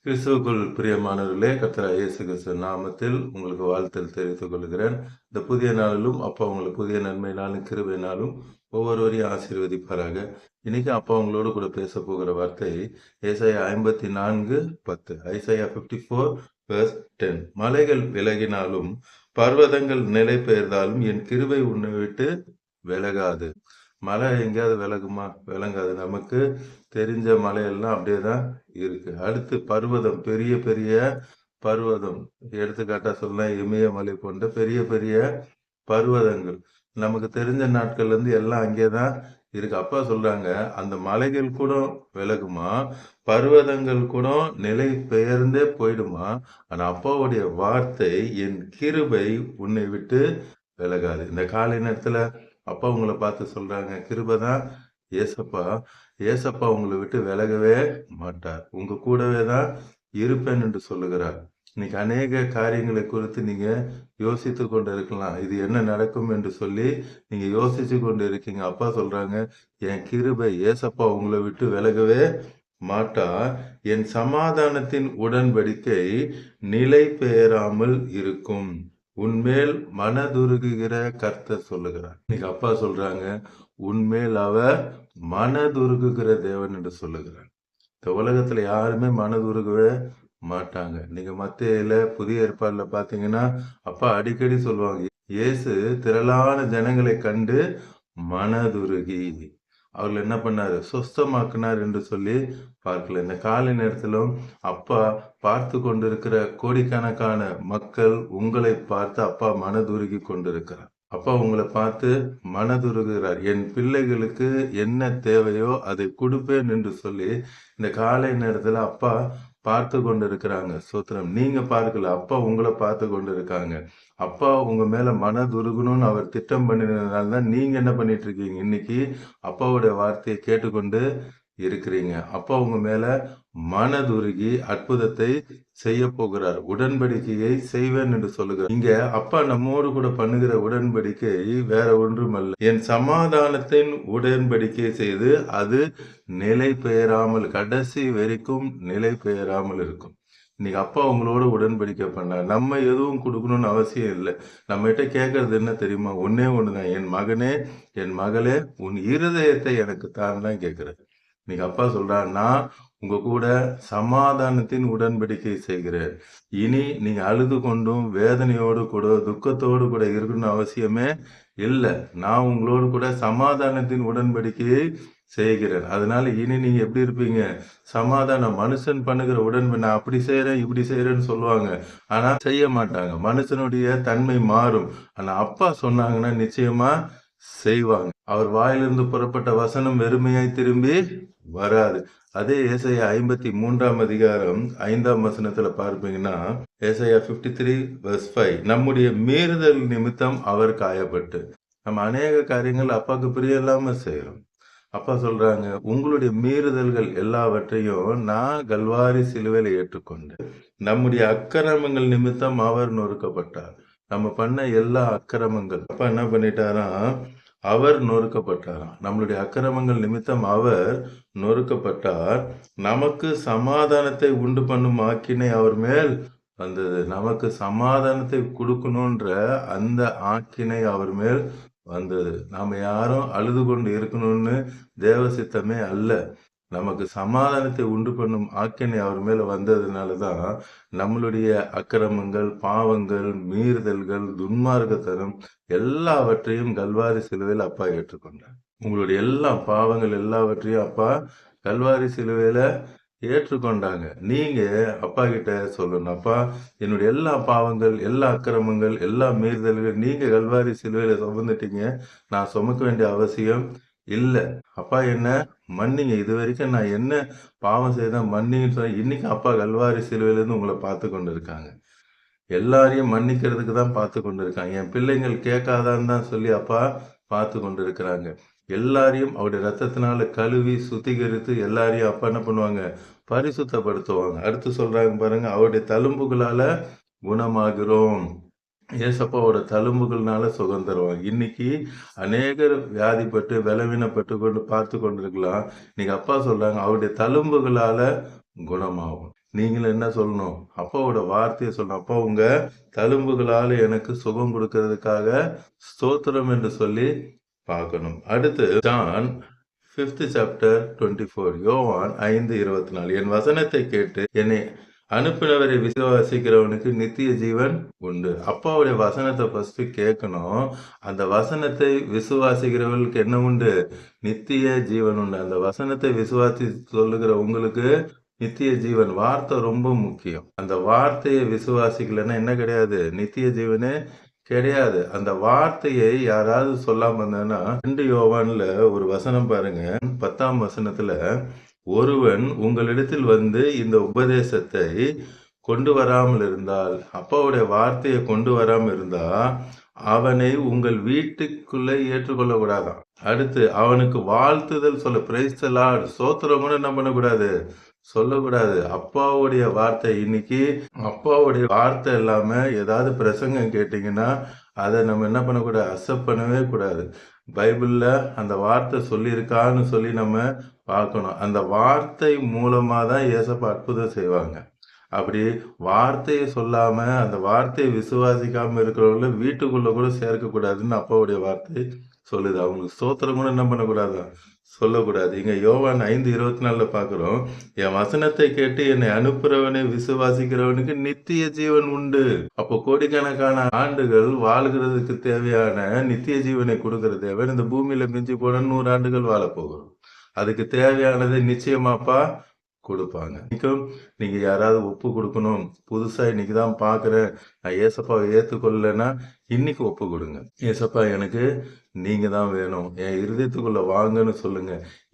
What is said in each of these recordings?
கிறிஸ்துவுக்குள் பிரியமானவர்களே, கர்த்தராகிய இயேசு கிறிஸ்து நாமத்தில் உங்களுக்கு வாழ்த்தல் தெரிவித்துக் கொள்கிறேன். இந்த புதிய நாளிலும் அப்பா உங்களை புதிய நன்மையினாலும் கிருபையினாலும் ஒவ்வொருவரையும் ஆசீர்வதிப்பாராக. இன்னைக்கு அப்பா உங்களோடு கூட பேச போகிற வார்த்தை ஏசாயா 54:10. ஐசாயா 54:10. மலைகள் விலகினாலும் பர்வதங்கள் நிலை பெயர்ந்தாலும் என் கிருபை உன்னை விட்டு விலகாது. மலை எங்கேயாவது விலகுமா? விளங்காது. நமக்கு தெரிஞ்ச மலையெல்லாம் அப்படியே தான் இருக்கு. அடுத்து பர்வதம், பெரிய பெரிய பர்வதம், எடுத்துக்காட்டா சொல்லலாம் இமயமலை போன்ற பெரிய பெரிய பர்வதங்கள் நமக்கு தெரிஞ்ச நாட்கள்ல இருந்து எல்லாம் அங்கே தான் இருக்கு. அப்பா சொல்றாங்க, அந்த மலைகள் கூட விலகுமா, பர்வதங்கள் கூட நிலை பெயர்ந்தே போயிடுமா, ஆனா அப்பாவுடைய வார்த்தை என் கிருபை உன்னை விட்டு விலகாது. இந்த காலை நேரத்துல அப்பா உங்களை பார்த்து சொல்றாங்க, கிருபை தான் ஏசப்பா. ஏசப்பா உங்களை விட்டு விலகவே மாட்டார், உங்க கூடவே தான் இருப்பேன் என்று சொல்லுகிறார். இன்னைக்கு அநேக காரியங்களை குறித்து நீங்க யோசித்து கொண்டு இருக்கலாம். இது என்ன நடக்கும் என்று சொல்லி நீங்க யோசிச்சு கொண்டு இருக்கீங்க. அப்பா சொல்றாங்க, என் கிருபை ஏசப்பா உங்களை விட்டு விலகவே மாட்டார். என் சமாதானத்தின் உடன்படிக்கை நிலை பெயராமல் இருக்கும். உன்மேல் மனதுருகுகிற கர்த்தர் சொல்லுகிறார். இன்னைக்கு அப்பா சொல்றாங்க, உன்மேல் அவர் மனதுருகுகிற தேவன் என்று சொல்லுகிறார். இந்த உலகத்துல யாருமே மனதுருகவே மாட்டாங்க. நீங்க மத்தேயுல புதிய ஏற்பாடுல பாத்தீங்கன்னா அப்பா அடிக்கடி சொல்லுவாங்க, இயேசு திரளான ஜனங்களை கண்டு மனதுருகி அவர்கள் என்ன பண்ணாரு, சொஸ்தமாக்குனார் என்று சொல்லி பார்க்கல. இந்த காலை நேரத்திலும் அப்பா பார்த்து கொண்டிருக்கிற கோடிக்கணக்கான மக்கள் உங்களை பார்த்து அப்பா மனதுருகி கொண்டிருக்கிறார். அப்பா உங்களை பார்த்து மனதுருகிறார். என் பிள்ளைகளுக்கு என்ன தேவையோ அதை கொடுப்பேன் என்று சொல்லி இந்த காலை நேரத்துல அப்பா பார்த்து கொண்டு இருக்கிறாங்க. சோத்திரம். நீங்க பார்க்கல, அப்பா உங்களை பார்த்து கொண்டு இருக்காங்க. அப்பா உங்க மேல மனதுருகணும்னு அவர் திட்டம் பண்ணினதுனால்தான் நீங்க என்ன பண்ணிட்டு இருக்கீங்க, இன்னைக்கு அப்பாவுடைய வார்த்தையை கேட்டுக்கொண்டு இருக்கிறீங்க. அப்பா உங்க மேல மனதுருகி அற்புதத்தை செய்ய போகிறார். உடன்படிக்கையை செய்வேன் என்று சொல்லுகிறார். இங்க அப்பா நம்மோடு கூட பண்ணுகிற உடன்படிக்கை வேற ஒன்றுமல்ல, என் சமாதானத்தின் உடன்படிக்கை செய்து அது நிலை பெயராமல் கடைசி வரைக்கும் நிலை பெயராமல் இருக்கும். இன்னைக்கு அப்பா உங்களோட உடன்படிக்கை பண்ணார். நம்ம எதுவும் கொடுக்கணும்னு அவசியம் இல்லை. நம்ம கிட்ட கேட்கறது என்ன தெரியுமா? ஒன்னே ஒண்ணுதான், என் மகனே என் மகளே உன் இருதயத்தை எனக்கு தான் கேட்கிறேன். இன்னைக்கு அப்பா சொல்றார், நான் உங்க கூட சமாதானத்தின் உடன்படிக்கை செய்கிறேன். இனி நீங்க அழுது கொண்டும் வேதனையோடு கூட துக்கத்தோடு கூட இருக்கணும்னு அவசியமே இல்லை. நான் உங்களோடு கூட சமாதானத்தின் உடன்படிக்கையை செய்கிறேன். அதனால இனி நீங்க எப்படி இருப்பீங்க? சமாதானம். மனுஷன் பண்ணுகிற உடன்படி, நான் அப்படி செய்யறேன் இப்படி செய்யறேன்னு சொல்லுவாங்க, ஆனா செய்ய மாட்டாங்க. மனுஷனுடைய தன்மை மாறும். ஆனா அப்பா சொன்னாங்கன்னா நிச்சயமா செய்வாங்க. அவர் வாயிலிருந்து புறப்பட்ட வசனம் வெறுமையாய் திரும்பி வராது. அதே ஏசாயா 53:5 பார்ப்பீங்கன்னா, ஏசாயா 53:5, நம்முடைய மீறுதல் நிமித்தம் அவர் காயப்பட்டு. நம்ம அநேக காரியங்கள் அப்பாவுக்கு பிரியம் இல்லாம செய்யறோம். அப்பா சொல்றாங்க, உங்களுடைய மீறுதல்கள் எல்லாவற்றையும் நான் கல்வாரி சிலுவையில ஏற்றுக்கொண்டு நம்முடைய அக்கிரமங்கள் நிமித்தம் அவர் நொறுக்கப்பட்டார். நம்ம பண்ண எல்லா அக்கிரமங்கள் அப்பா என்ன பண்ணிட்டாராம், அவர் நொறுக்கப்பட்டாராம். நம்மளுடைய அக்கிரமங்கள் நிமித்தம் அவர் நொறுக்கப்பட்டார். நமக்கு சமாதானத்தை உண்டு பண்ணும் ஆக்கினை அவர் மேல் வந்தது. நமக்கு சமாதானத்தை கொடுக்கணுன்ற அந்த ஆக்கினை அவர் மேல் வந்தது. நாம யாரும் அழுது கொண்டு இருக்கணும்னு தேவ சித்தமே அல்ல. நமக்கு சமாதானத்தை உண்டு பண்ணும் ஆக்கினை அவர் மேல வந்ததுனாலதான் நம்மளுடைய அக்கிரமங்கள், பாவங்கள், மீறுதல்கள், துன்மார்க்கத்தனம் எல்லாவற்றையும் கல்வாரி சிலுவையில அப்பா ஏற்றுக்கொண்டார். உங்களுடைய எல்லா பாவங்கள் எல்லாவற்றையும் அப்பா கல்வாரி சிலுவையில ஏற்றுக்கொண்டாங்க. நீங்க அப்பா கிட்ட சொல்லணும், அப்பா என்னுடைய எல்லா பாவங்கள், எல்லா அக்கிரமங்கள், எல்லா மீறுதல்கள் நீங்க கல்வாரி சிலுவையில சுமந்துட்டீங்க, நான் சுமக்க வேண்டிய அவசியம் இல்ல. அப்பா என்ன மன்னிங்க, இது வரைக்கும் நான் என்ன பாவம் செய்தேன் மன்னிங்கன்னு சொல்லி இன்னைக்கு அப்பா கல்வாரி சிலுவையில இருந்து உங்களை பார்த்து கொண்டு இருக்காங்க. எல்லாரையும் மன்னிக்கிறதுக்கு தான் பார்த்து கொண்டு இருக்காங்க. என் பிள்ளைங்கள் கேட்காதான்னு தான் சொல்லி அப்பா பார்த்து கொண்டு இருக்கிறாங்க. எல்லாரையும் அவருடைய ரத்தத்தினால கழுவி சுத்திகரித்து எல்லாரையும் அப்பா என்ன பண்ணுவாங்க, பரிசுத்தப்படுத்துவாங்க. அடுத்து சொல்றாங்க பாருங்க, அவருடைய தழும்புகளால குணமாகிறோம். ஏசப்பாவோட தழும்புகள்னால சுகம் தருவாங்க. இன்னைக்கு அநேகர் வியாதிப்பட்டு பலவீனப்பட்டு கொண்டு பார்த்து கொண்டிருக்கலாம். இன்னைக்கு அப்பா சொல்றாங்க, அவருடைய தழும்புகளால குணமாகும். நீங்களும் என்ன சொல்லணும்? அப்பாவோட வார்த்தையை சொல்லணும். அப்பா உங்க தழும்புகளால் எனக்கு சுகம் கொடுக்கறதுக்காக ஸ்தோத்திரம் என்று சொல்லி பார்க்கணும். அடுத்து ஜான் 5th chapter 24 யோவான் 5:24 என் வசனத்தை கேட்டு என்னை அனுப்பினவரை விசுவாசிக்கிறவனுக்கு நித்திய ஜீவன் உண்டு. அப்பாவுடைய வசனத்தை ஃபர்ஸ்ட் கேட்கணும். அந்த வசனத்தை விசுவாசிக்கிறவர்களுக்கு என்ன உண்டு? நித்திய ஜீவன் உண்டு. அந்த வசனத்தை விசுவாசி சொல்லுகிற உங்களுக்கு நித்திய ஜீவன். வார்த்தை ரொம்ப முக்கியம். அந்த வார்த்தையை விசுவாசிக்கலன்னா என்ன கிடையாது? நித்திய ஜீவனே கிடையாது. அந்த வார்த்தையை யாராவது சொல்லாம இருந்தாங்கன்னா 2 யோவான்ல ஒரு வசனம் பாருங்க. 10ஆம் வசனத்துல ஒருவன் உங்களிடத்தில் வந்து இந்த உபதேசத்தை கொண்டு வராமல் இருந்தால், அப்பாவுடைய வார்த்தையை கொண்டு வராமல் இருந்தா அவனை உங்கள் வீட்டுக்குள்ளே ஏற்றுக்கொள்ள கூடாதான். அடுத்து அவனுக்கு வாழ்த்துதல் சொல்ல, பிரைஸ் தி லார்ட், சோத்திரம் கூட என்ன பண்ணக்கூடாது? சொல்லக்கூடாது. அப்பாவுடைய வார்த்தை, இன்னைக்கு அப்பாவுடைய வார்த்தை இல்லாம ஏதாவது பிரசங்கம் கேட்டீங்கன்னா அதை நம்ம என்ன பண்ணக்கூடாது? அக்செப்ட் பண்ணவே கூடாது. பைபிள்ல அந்த வார்த்தை சொல்லியிருக்கான்னு சொல்லி நம்ம பார்க்கணும். அந்த வார்த்தை மூலமா தான் ஏசப்பா அற்புதம் செய்வாங்க. அப்படி வார்த்தையை சொல்லாம அந்த வார்த்தையை விசுவாசிக்காம இருக்கிறவங்கள வீட்டுக்குள்ள கூட சேர்க்கக்கூடாதுன்னு அப்பாவுடைய வார்த்தை சொல்லுது. அவங்களுக்கு ஸ்தோத்திரம் கூட என்ன பண்ணக்கூடாது? சொல்லக்கூடாது. இங்க யோவான் 5:24 பார்க்கிறோம். என் வசனத்தை கேட்டு என்னை அனுப்புறவனை விசுவாசிக்கிறவனுக்கு நித்திய ஜீவன் உண்டு. அப்போ கோடிக்கணக்கான ஆண்டுகள் வாழ்கிறதுக்கு தேவையான நித்திய ஜீவனை கொடுக்கிற தேவன் இந்த பூமியில மிஞ்சி போன 100 ஆண்டுகள் வாழ போகிறோம். அதுக்கு தேவையானதை நிச்சயமாப்பா கொடுப்பாங்க. இன்னைக்கும் நீங்க யாராவது ஒப்பு கொடுக்கணும், புதுசா இன்னைக்கு தான் பார்க்குறேன், நான் ஏசப்பாவை ஏற்றுக்கொள்ளலைன்னா இன்னைக்கு ஒப்பு கொடுங்க. ஏசப்பா எனக்கு நீங்க தான் வேணும், என் இருதயத்துக்குள்ள வாங்கன்னு சொல்லுங்க.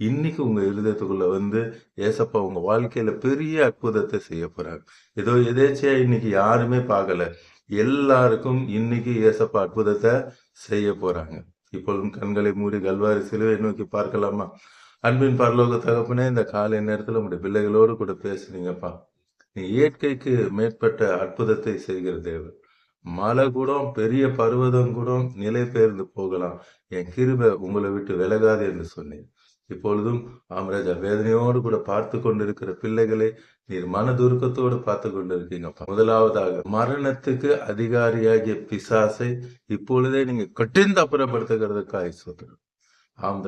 இன்னைக்கு உங்க இருதயத்துக்குள்ள வந்து ஏசப்பா உங்க வாழ்க்கையில பெரிய அற்புதத்தை செய்ய போறாங்க. ஏதோ எதேச்சியா இன்னைக்கு யாருமே பார்க்கல, எல்லாருக்கும் இன்னைக்கு ஏசப்பா அற்புதத்தை செய்ய போறாங்க. இப்பொழுதும் கண்களை மூடி கல்வாரி சிலுவை நோக்கி பார்க்கலாமா? அன்பின் பரலோக தகப்பனே, இந்த காலை நேரத்தில் உங்களுடைய பிள்ளைகளோடு கூட பேசுறீங்கப்பா. நீ இயற்கைக்கு மேற்பட்ட அற்புதத்தை செய்கிற தேவன். மலை கூட, பெரிய பர்வதம் கூட நிலை பெயர்ந்து போகலாம், என் கிருபை உங்களை விட்டு விலகாது என்று சொன்னேன். இப்பொழுதும் ஆமராஜா வேதனையோடு கூட பார்த்து கொண்டிருக்கிற பிள்ளைகளை நீர் மனதுருக்கத்தோடு பார்த்து கொண்டிருக்கீங்கப்பா. முதலாவதாக மரணத்துக்கு அதிகாரியாகிய பிசாசை இப்பொழுதே நீங்க கட்டிந்து அப்புறப்படுத்துகிறதுக்காக சொல்றேன். ஆம்,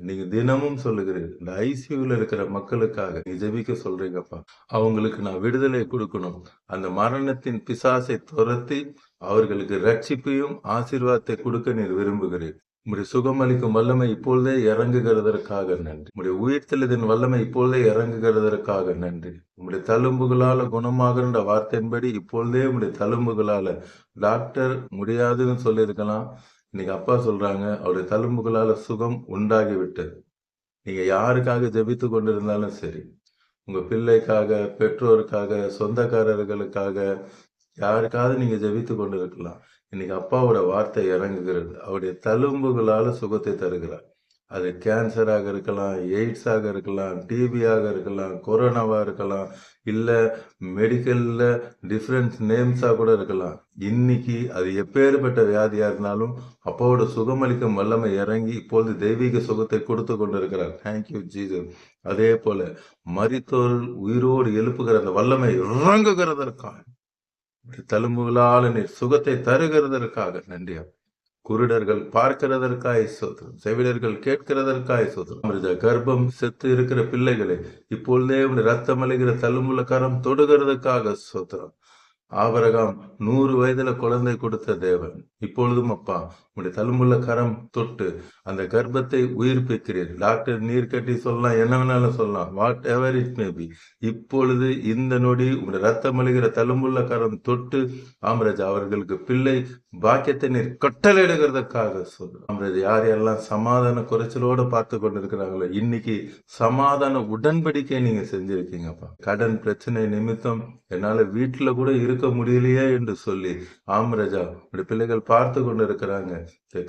நீங்க தினமும் சொல்லுகிறீர்கள், இந்த ஐசியூல இருக்கிற மக்களுக்காக நீ ஜெபிக்க சொல்றீங்கப்பா. அவங்களுக்கு நான் விடுதலை கொடுக்கணும். அந்த மரணத்தின் பிசாசை துரத்தி அவர்களுக்கு ரட்சிப்பையும் ஆசீர்வாதத்தை கொடுக்க நீர் விரும்புகிறீர். உம்முடைய சுகமளிக்கும் வல்லமை இப்பொழுதே இறங்குகிறதற்காக நன்றி. உம்முடைய உயிர்த்தெழுதின் வல்லமை இப்பொழுதே இறங்குகிறதற்காக நன்றி. உம்முடைய தழும்புகளால குணமாகின்ற வார்த்தையின்படி இப்பொழுதே உம்முடைய தழும்புகளால, டாக்டர் முடியாதுன்னு சொல்லியிருக்கலாம், இன்னைக்கு அப்பா சொல்றாங்க அவருடைய தழும்புகளால சுகம் உண்டாகிவிட்டது. நீங்க யாருக்காக ஜெபித்து கொண்டிருந்தாலும் சரி, உங்க பிள்ளைக்காக, பெற்றோருக்காக, சொந்தக்காரர்களுக்காக, யாருக்காவது நீங்க ஜெபித்து கொண்டிருக்கலாம். இன்னைக்கு அப்பாவோட வார்த்தை இறங்குகிறது. அவருடைய தழும்புகளால சுகத்தை தருகிறார். அது கேன்சராக இருக்கலாம், எய்ட்ஸாக இருக்கலாம், டிபியாக இருக்கலாம், கொரோனாவா இருக்கலாம், இல்லை மெடிக்கல்ல டிஃப்ரெண்ட் நேம்ஸாக கூட இருக்கலாம். இன்னைக்கு அது எப்பேற்பட்ட வியாதியா இருந்தாலும் அப்பாவோட சுகமளிக்கும் வல்லமை இறங்கி இப்பொழுது தெய்வீக சுகத்தை கொடுத்து கொண்டிருக்கிறார். Thank you Jesus. அதே போல மரித்தோர் உயிரோடு எழுப்புகிற அந்த வல்லமை இறங்குகிறதற்காக, தழும்புகளால் நீர் சுகத்தை தருகிறதற்காக நன்றியா. குருடர்கள் பார்க்கிறதற்காய் சோத்திரம், செவிடர்கள் கேட்கிறதற்காய் சோத்திரம். கர்ப்பம் செத்து இருக்கிற பிள்ளைகளை இப்பொழுதே ரத்தம் அழுகிற தழும்புள்ள கரம் தொடுகிறதுக்காக சோத்திரம். ஆபிரகாம் 100 வயதுல குழந்தை கொடுத்த தேவன், இப்பொழுதும் அப்பா உடைய தழும்புள்ள கரம் தொட்டு அந்த கர்ப்பத்தை உயிர்ப்பிக்கிறீர். டாக்டர் நீர் கட்டி சொல்லலாம், என்ன வேணாலும் சொல்லலாம், what ever it may be. இப்பொழுது இந்த நொடி உடைய ரத்தம் அழுகிற தழும்புள்ள கரம் தொட்டு ஆமராஜா அவர்களுக்கு பிள்ளை பாக்கியத்தை நீர் கட்டளையிடுகிறதுக்காக சொல்றோம். ஆமராஜா யார் யாரெல்லாம் சமாதான குறைச்சலோடு பார்த்து கொண்டிருக்கிறாங்களோ இன்னைக்கு சமாதான உடன்படிக்கை நீங்க செஞ்சிருக்கீங்கப்பா. கடன் பிரச்சனை நிமித்தம் என்னால வீட்டுல கூட இருக்க முடியலையே என்று சொல்லி ஆமராஜா உடைய பிள்ளைகள் பார்த்து கொண்டு இருக்கிறாங்க.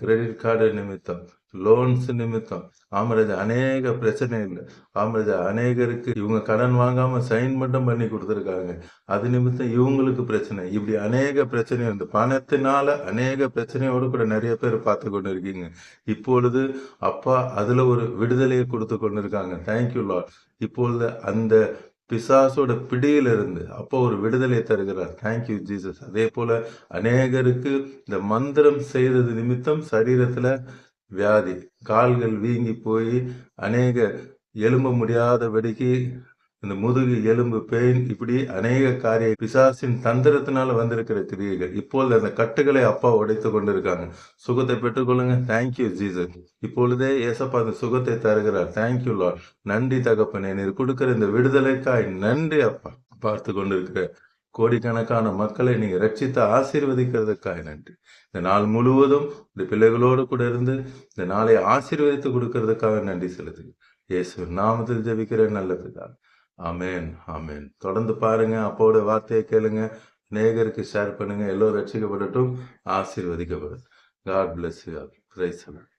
கிரெடிட் கார்டு நிமித்தம், லோன்ஸ் நிமித்தம் ஆமராஜா அநேக பிரச்சனை இல்லை. ஆமராஜா அநேகருக்கு இவங்க கடன் வாங்காம சைன் மட்டும் பண்ணி கொடுத்துருக்காங்க, அது நிமித்தம் இவங்களுக்கு பிரச்சனை. இப்படி அநேக பிரச்சனை இருந்து பணத்தினால அநேக பிரச்சனையோடு கூட நிறைய பேர் பார்த்து கொண்டு இருக்கீங்க. இப்பொழுது அப்பா அதுல ஒரு விடுதலையை கொடுத்து கொண்டு இருக்காங்க. Thank you Lord. இப்பொழுது அந்த பிசாசோட பிடியிலிருந்து அப்போ ஒரு விடுதலை தருகிறார். Thank you Jesus. அதே போல அநேகருக்கு இந்த மந்திரம் செய்தது நிமித்தம் சரீரத்துல வியாதி, கால்கள் வீங்கி போய் அநேக எழும்ப முடியாதபடிக்கு இந்த முதுகு எலும்பு பெயின், இப்படி அநேக காரிய பிசாசின் தந்திரத்தினால வந்திருக்கிற கிரியைகள் இப்பொழுது அந்த கட்டுகளை அப்பா உடைத்து கொண்டிருக்காங்க. சுகத்தை பெற்றுக்கொள்ளுங்க. Thank you Jesus. இப்பொழுதே ஏசப்பா அந்த சுகத்தை தருகிறார். Thank you Lord. நன்றி தகப்பனே, நீர் கொடுக்கிற இந்த விடுதலைக்காய் நன்றி அப்பா. பார்த்து கொண்டிருக்கிற கோடிக்கணக்கான மக்களை நீங்க ரட்சித்து ஆசீர்வதிக்கிறதுக்காக நன்றி. இந்த நாள் முழுவதும் இந்த பிள்ளைகளோடு கூட இருந்து இந்த நாளை ஆசீர்வதித்து கொடுக்கறதுக்காக நன்றி செலுத்து. இயேசு நாமத்தில் ஜெபிக்கிற நல்ல பிதா. ஆமேன், ஆமேன். தொடர்ந்து பாருங்க, அப்போட வார்த்தையை கேளுங்க, அநேகருக்கு ஷேர் பண்ணுங்க. எல்லோரும் ரட்சிக்கப்படட்டும், ஆசீர்வதிக்கப்படும். God bless you all. Praise the Lord.